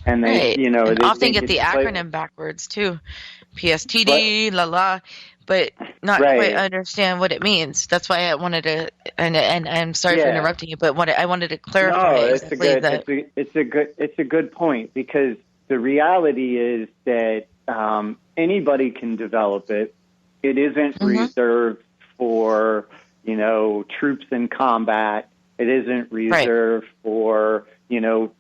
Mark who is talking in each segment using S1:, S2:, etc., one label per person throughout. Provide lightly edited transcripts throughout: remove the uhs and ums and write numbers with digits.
S1: And they,
S2: right.
S1: you know,
S2: and
S1: they
S2: often get
S1: just
S2: the acronym backwards too. PSTD, but not quite understand what it means. That's why I wanted to, and I'm sorry for interrupting you, but I wanted to clarify exactly that.
S1: It's a good point, because the reality is that anybody can develop it. It isn't reserved for, you know, troops in combat. It isn't reserved for, you know,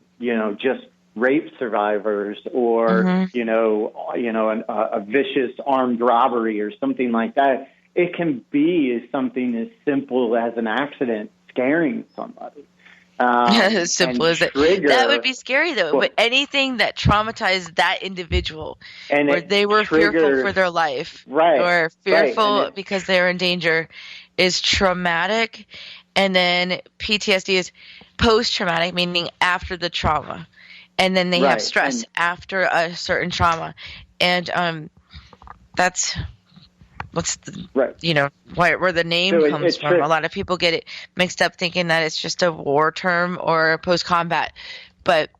S1: just rape survivors or, a vicious armed robbery or something like that. It can be something as simple as an accident scaring somebody.
S2: As simple as that. That would be scary, though. But anything that traumatized that individual, where they were fearful for their life, or fearful because they're in danger, is traumatic. And then PTSD is post-traumatic, meaning after the trauma. And then they have stress after a certain trauma. And that's where the name comes from. A lot of people get it mixed up thinking that it's just a war term or post-combat. But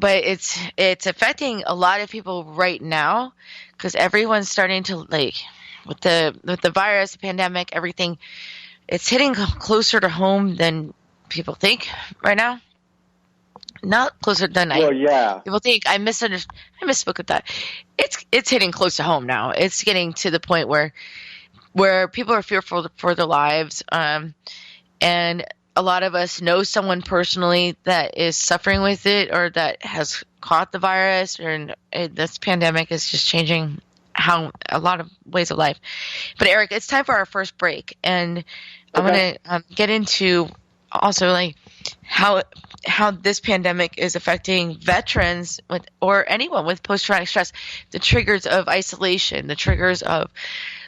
S2: it's affecting a lot of people right now, because everyone's starting to, like, with the virus, the pandemic, everything, it's hitting closer to home than people think right now. Not closer than people think. I misspoke with that. It's hitting close to home now. It's getting to the point where people are fearful for their lives. And a lot of us know someone personally that is suffering with it, or that has caught the virus, or this pandemic is just changing how a lot of ways of life. But Eric, it's time for our first break, and I'm going to get into also, like, how this pandemic is affecting veterans or anyone with post-traumatic stress, the triggers of isolation, the triggers of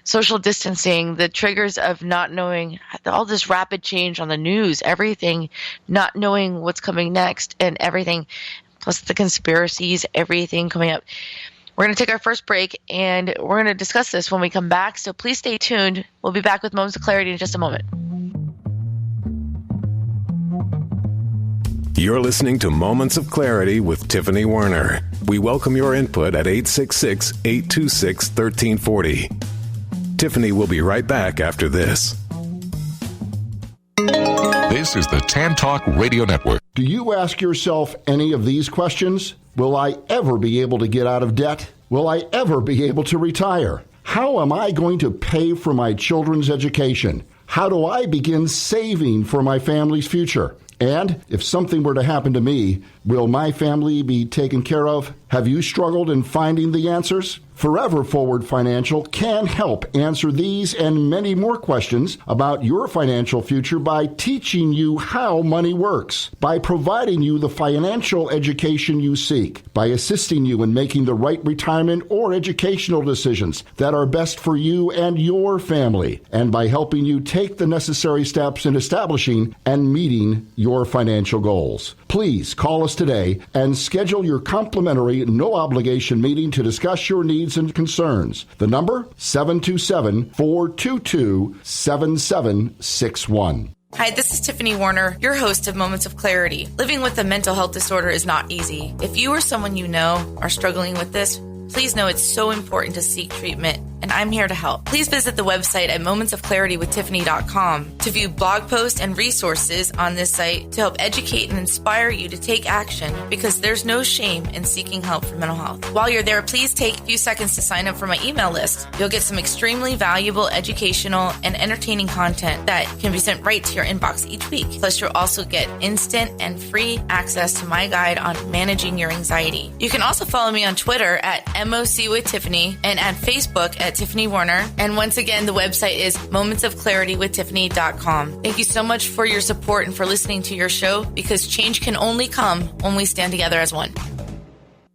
S2: social distancing, the triggers of not knowing, all this rapid change on the news, everything, not knowing what's coming next, and everything, plus the conspiracies, everything coming up. We're going to take our first break, and we're going to discuss this when we come back, so please stay tuned. We'll be back with Moments of Clarity in just a moment.
S3: You're listening to Moments of Clarity with Tiffany Werner. We welcome your input at 866-826-1340. Tiffany will be right back after this.
S4: This is the Tan Talk Radio Network.
S5: Do you ask yourself any of these questions? Will I ever be able to get out of debt? Will I ever be able to retire? How am I going to pay for my children's education? How do I begin saving for my family's future? And if something were to happen to me, will my family be taken care of? Have you struggled in finding the answers? Forever Forward Financial can help answer these and many more questions about your financial future by teaching you how money works, by providing you the financial education you seek, by assisting you in making the right retirement or educational decisions that are best for you and your family, and by helping you take the necessary steps in establishing and meeting your financial goals. Please call us today and schedule your complimentary, no-obligation meeting to discuss your needs and concerns. The number, 727-422-7761.
S6: Hi, this is Tiffany Werner, your host of Moments of Clarity. Living with a mental health disorder is not easy. If you or someone you know are struggling with this, please know it's so important to seek treatment, and I'm here to help. Please visit the website at momentsofclaritywithtiffany.com to view blog posts and resources on this site to help educate and inspire you to take action, because there's no shame in seeking help for mental health. While you're there, please take a few seconds to sign up for my email list. You'll get some extremely valuable educational and entertaining content that can be sent right to your inbox each week. Plus, you'll also get instant and free access to my guide on managing your anxiety. You can also follow me on Twitter at MOC with Tiffany and at Facebook at Tiffany Werner. And once again, the website is momentsofclaritywithtiffany.com. Thank you so much for your support and for listening to your show, because change can only come when we stand together as one.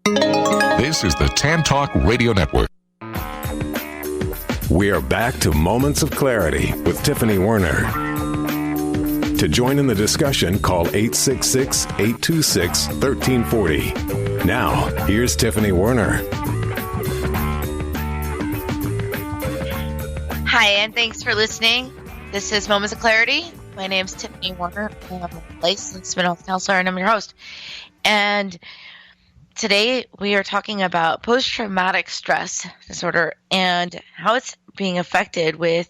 S4: This is the Tan Talk Radio Network.
S3: We are back to Moments of Clarity with Tiffany Werner. To join in the discussion, call 866-826-1340. Now, here's Tiffany Werner.
S2: Hi, and thanks for listening. This is Moments of Clarity. My name is Tiffany Werner. I'm a licensed mental health counselor, and I'm your host. And today we are talking about post-traumatic stress disorder and how it's being affected with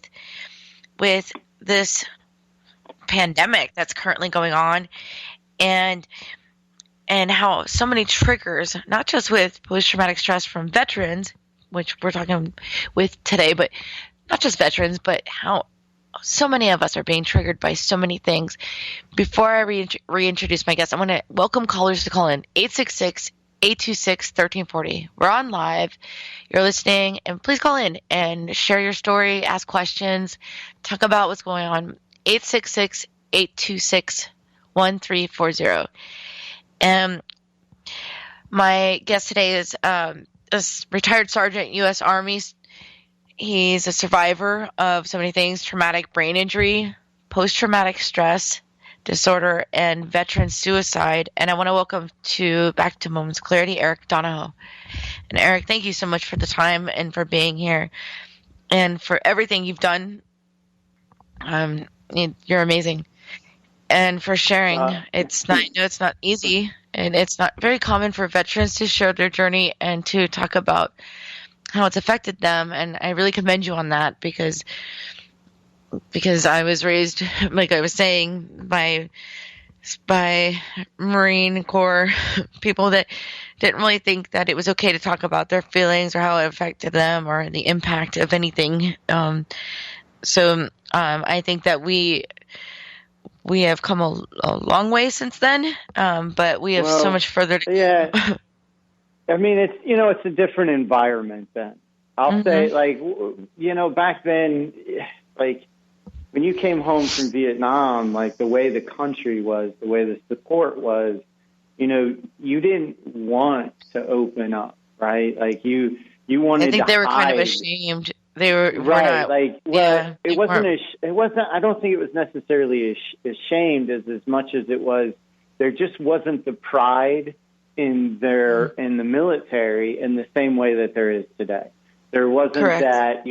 S2: this pandemic that's currently going on, and how so many triggers, not just with post-traumatic stress from veterans, which we're talking with today, but not just veterans, but how so many of us are being triggered by so many things. Before I reintroduce my guest, I want to welcome callers to call in 866-826-1340. We're on live. You're listening, and please call in and share your story, ask questions, talk about what's going on. 866-826-1340. And my guest today is a retired sergeant, U.S. Army. He's a survivor of so many things: traumatic brain injury, post-traumatic stress disorder, and veteran suicide. And I want to welcome back to Moments of Clarity, Eric Donoho. And Eric, thank you so much for the time and for being here and for everything you've done. You're amazing. And for sharing. I know it's not easy, and it's not very common for veterans to share their journey and to talk about how it's affected them. And I really commend you on that, because I was raised, like I was saying, by Marine Corps people that didn't really think that it was okay to talk about their feelings or how it affected them or the impact of anything. So I think that we have come a long way since then, but we have so much further to go.
S1: Yeah. I mean, it's a different environment then. I'll say, back then, like, when you came home from Vietnam, like, the way the country was, the way the support was, you didn't want to open up, right? Like, you wanted to
S2: I think they were
S1: hide.
S2: kind of ashamed. They were
S1: right. It wasn't.
S2: weren't.
S1: It wasn't. I don't think it was necessarily ashamed as much as it was. There just wasn't the pride in the military in the same way that there is today. There wasn't
S2: Correct.
S1: that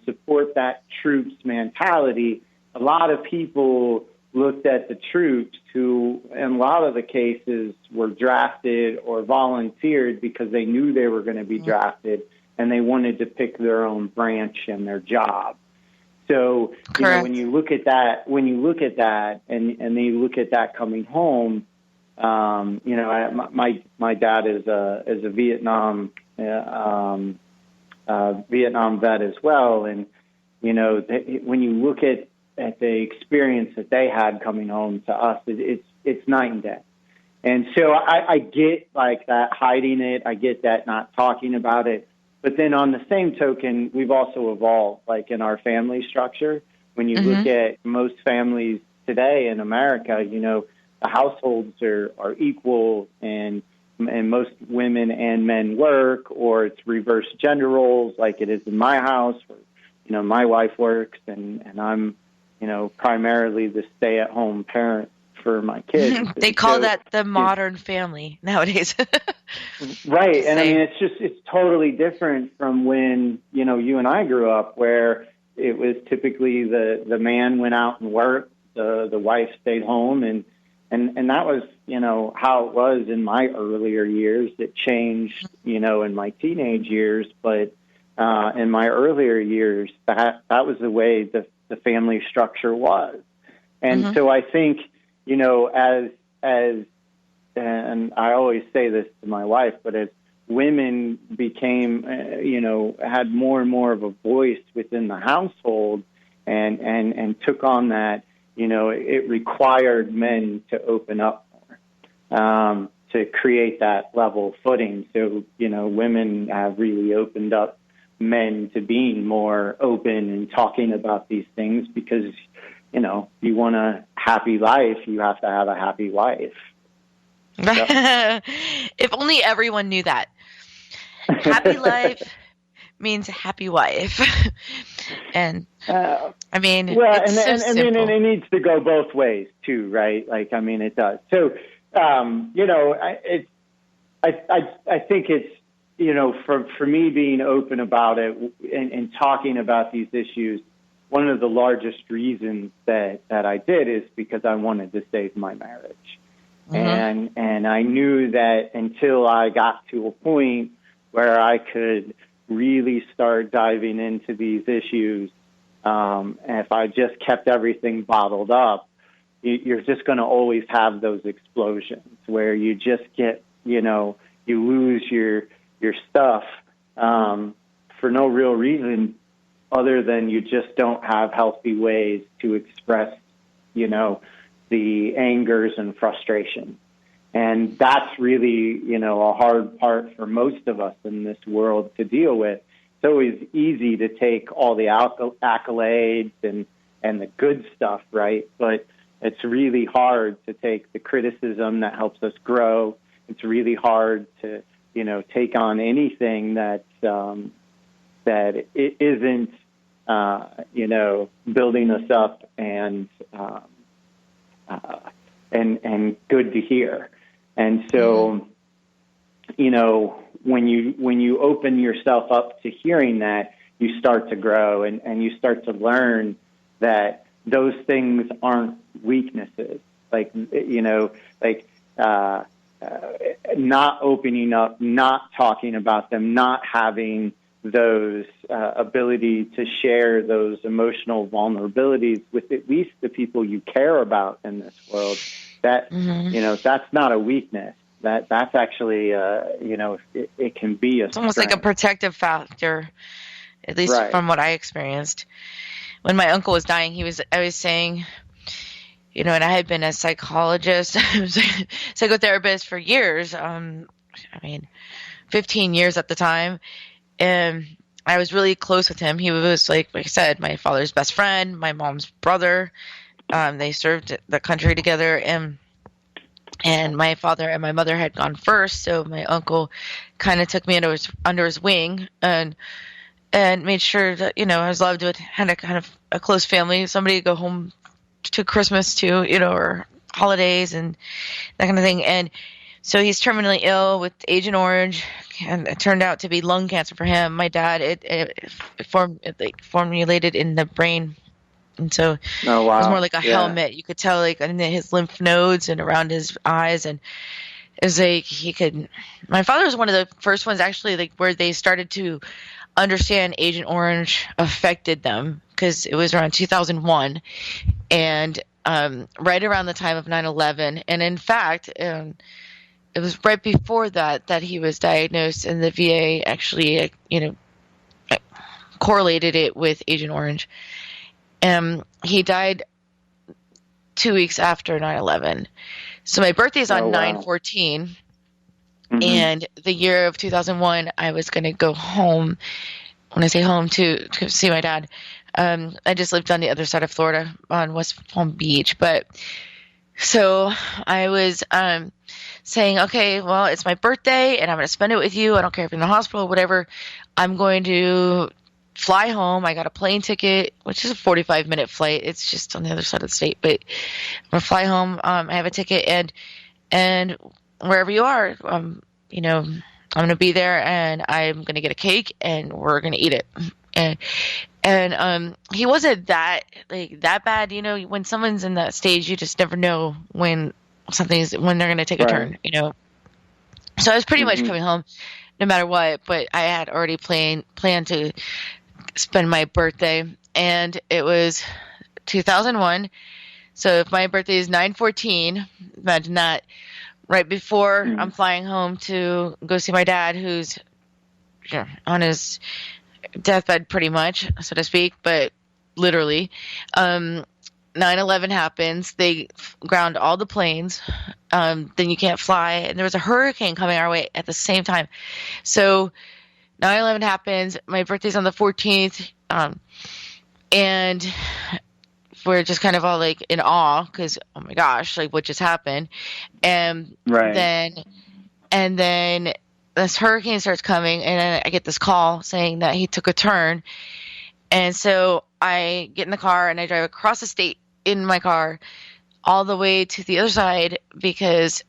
S1: support that troops mentality. A lot of people looked at the troops who, in a lot of the cases, were drafted or volunteered because they knew they were going to be drafted, and they wanted to pick their own branch and their job. So, when you look at that, and you look at that coming home, my dad is a Vietnam vet as well, and when you look at the experience that they had coming home to us, it's night and day. And so I get like that hiding it, I get that not talking about it. But then on the same token, we've also evolved, like in our family structure. When you look at most families today in America, the households are equal, and most women and men work, or it's reverse gender roles like it is in my house, where, my wife works and I'm, primarily the stay-at-home parent for my kids.
S2: They call that the modern family nowadays.
S1: Right. And I mean, it's totally different from when, you and I grew up, where it was typically the man went out and worked, the wife stayed home, and that was, how it was in my earlier years. It changed, in my teenage years, but in my earlier years, that was the way the family structure was. And so I think, as and I always say this to my wife, but as women became, had more and more of a voice within the household and took on that, it required men to open up more, to create that level footing. So, women have really opened up men to being more open and talking about these things, because, you want a happy life, you have to have a happy wife.
S2: If only everyone knew that. Happy life means happy wife. And I mean, it's so simple.
S1: And it needs to go both ways too, right? Like, I mean, it does. So, I think it's, for me being open about it and talking about these issues, one of the largest reasons that I did is because I wanted to save my marriage. And I knew that until I got to a point where I could really start diving into these issues, and if I just kept everything bottled up, you're just going to always have those explosions where you just get, you lose your stuff for no real reason other than you just don't have healthy ways to express, the angers and frustration. And that's really, a hard part for most of us in this world to deal with. It's always easy to take all the accolades and the good stuff, right? But it's really hard to take the criticism that helps us grow. It's really hard to, take on anything that it isn't, building us up and good to hear. And so, when you open yourself up to hearing that, you start to grow and you start to learn that those things aren't weaknesses. Not opening up, not talking about them, not having those ability to share those emotional vulnerabilities with at least the people you care about in this world. That that's not a weakness. That's actually it can be a.
S2: It's almost like a protective factor, at least from what I experienced. When my uncle was dying, I was saying, and I had been a psychologist, psychotherapist for years. 15 years at the time. And I was really close with him. He was like I said, my father's best friend, my mom's brother. They served the country together, and my father and my mother had gone first. So my uncle kind of took me under his wing and made sure that, I was loved with, had a kind of a close family, somebody to go home to Christmas to, or holidays and that kind of thing. And so he's terminally ill with Agent Orange, and it turned out to be lung cancer for him. My dad, it formulated in the brain, and so it was more like a helmet. You could tell, in his lymph nodes and around his eyes, and it was like he could. My father was one of the first ones actually, where they started to understand Agent Orange affected them, because it was around 2001, and right around the time of 9/11, and in fact. It was right before that he was diagnosed, and the VA actually, correlated it with Agent Orange. He died 2 weeks after 9/11. So my birthday is on 9/14, and the year of 2001, I was going to go home. When I say home, to see my dad. I just lived on the other side of Florida, on West Palm Beach, but so I was saying, okay, well, it's my birthday and I'm going to spend it with you. I don't care if you're in the hospital, whatever. I'm going to fly home. I got a plane ticket, which is a 45-minute flight. It's just on the other side of the state, but I'm going to fly home. I have a ticket, and wherever you are, I'm going to be there, and I'm going to get a cake, and we're going to eat it. And he wasn't that bad. When someone's in that stage, you just never know when they're going to take a turn, So I was pretty much coming home no matter what, but I had already planned to spend my birthday, and it was 2001. So if my birthday is 9/14, imagine that, right before I'm flying home to go see my dad, who's on his deathbed pretty much, so to speak, but literally. 9/11 happens. They ground all the planes. Then you can't fly. And there was a hurricane coming our way at the same time. So 9/11 happens. My birthday's on the 14th. And we're just kind of all in awe because, oh my gosh, what just happened? And then this hurricane starts coming, and then I get this call saying that he took a turn. And so I get in the car and I drive across the state in my car all the way to the other side because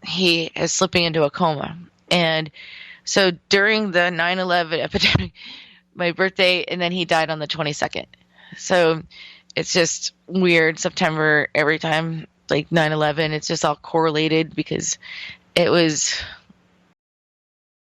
S2: he is slipping into a coma. And so during the 9/11 epidemic, my birthday, and then he died on the 22nd. So it's just weird. September, every time, like 9/11. It's just all correlated because it was